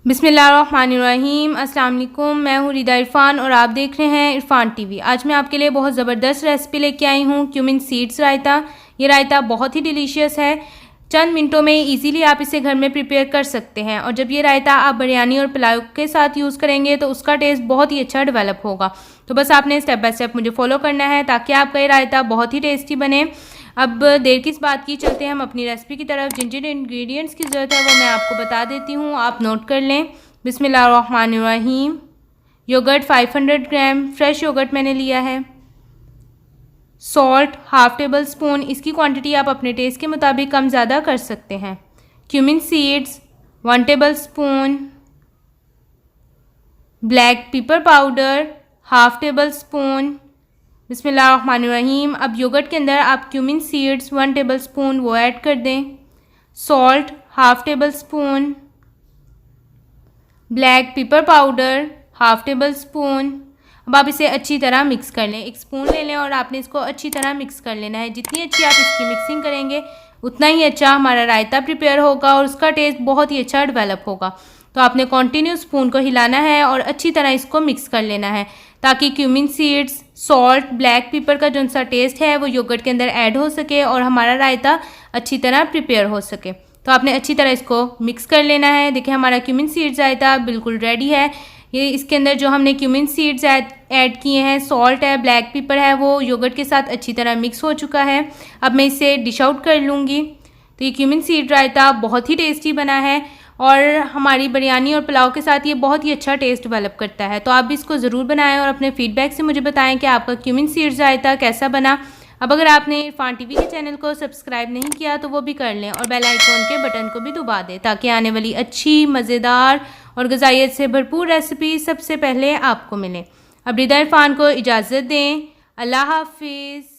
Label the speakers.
Speaker 1: बिस्मिल्लाहिर्रहमानिर्रहीम। अस्सलाम वालेकुम। मैं हूँ रिदा इरफान और आप देख रहे हैं इरफान टीवी। आज मैं आपके लिए बहुत ज़बरदस्त रेसिपी लेके आई हूँ, क्यूमिन सीड्स रायता। ये रायता बहुत ही डिलीशियस है। चंद मिनटों में इजीली आप इसे घर में प्रिपेयर कर सकते हैं और जब ये रायता आप बिरयानी और पुलाव के साथ यूज़ करेंगे तो उसका टेस्ट बहुत ही अच्छा डेवलप होगा। तो बस आपने स्टेप बाय स्टेप मुझे फॉलो करना है ताकि आपका ये रायता बहुत ही टेस्टी बने। अब देर किस बात की, चलते हैं हम अपनी रेसिपी की तरफ। जिन जिन इंग्रेडिएंट्स की ज़रूरत है वो मैं आपको बता देती हूँ, आप नोट कर लें। बिस्मिल्लाहिर्रहमानिर्रहीम। योगर्ट 500 ग्राम, फ्रेश योगर्ट मैंने लिया है। सॉल्ट हाफ टेबल स्पून, इसकी क्वांटिटी आप अपने टेस्ट के मुताबिक कम ज़्यादा कर सकते हैं। Cumin seeds 1 table spoon. Black pepper powder half table spoon. बिस्मिल्लाहिर्रहमानिर्रहीम। अब योगर्ट के अंदर आप क्यूमिन सीड्स 1 टेबल स्पून वो ऐड कर दें। Salt half table spoon. Black pepper powder half table spoon. अब आप इसे अच्छी तरह मिक्स कर लें। एक स्पून ले लें और आपने इसको अच्छी तरह मिक्स कर लेना है। जितनी अच्छी आप इसकी मिक्सिंग करेंगे उतना ही अच्छा हमारा रायता प्रिपेयर होगा और उसका टेस्ट बहुत ही अच्छा डेवलप होगा। तो आपने कॉन्टीन्यू स्पून को हिलाना है और अच्छी तरह इसको मिक्स कर लेना है ताकि cumin seeds, salt, black pepper का जो सा टेस्ट है वो योगर्ट के अंदर ऐड हो सके और हमारा रायता अच्छी तरह प्रिपेयर हो सके। तो आपने अच्छी तरह इसको मिक्स कर लेना है। देखिए हमारा क्यूमिन सीड्स रायता बिल्कुल रेडी है। ये इसके अंदर जो हमने क्यूमिन सीड्स ऐड किए हैं, सॉल्ट है, ब्लैक पेपर है, वो योगर्ट के साथ अच्छी तरह मिक्स हो चुका है। अब मैं इसे डिश आउट कर लूँगी। तो ये क्यूमिन सीड रायता बहुत ही टेस्टी बना है और हमारी बिरयानी और पुलाव के साथ ये बहुत ही अच्छा टेस्ट डेवलप करता है। तो आप भी इसको ज़रूर बनाएं और अपने फीडबैक से मुझे बताएं कि आपका क्यूमिन सीड्स रायता कैसा बना। अब अगर आपने इरफान टीवी के चैनल को सब्सक्राइब नहीं किया तो वो भी कर लें और बेल आइकॉन के बटन को भी दबा दें ताकि आने वाली अच्छी, मज़ेदार और ग़िज़ाइयत से भरपूर रेसिपी सबसे पहले आपको मिले। अब रिदा इरफान को इजाज़त दें। अल्लाह हाफिज़।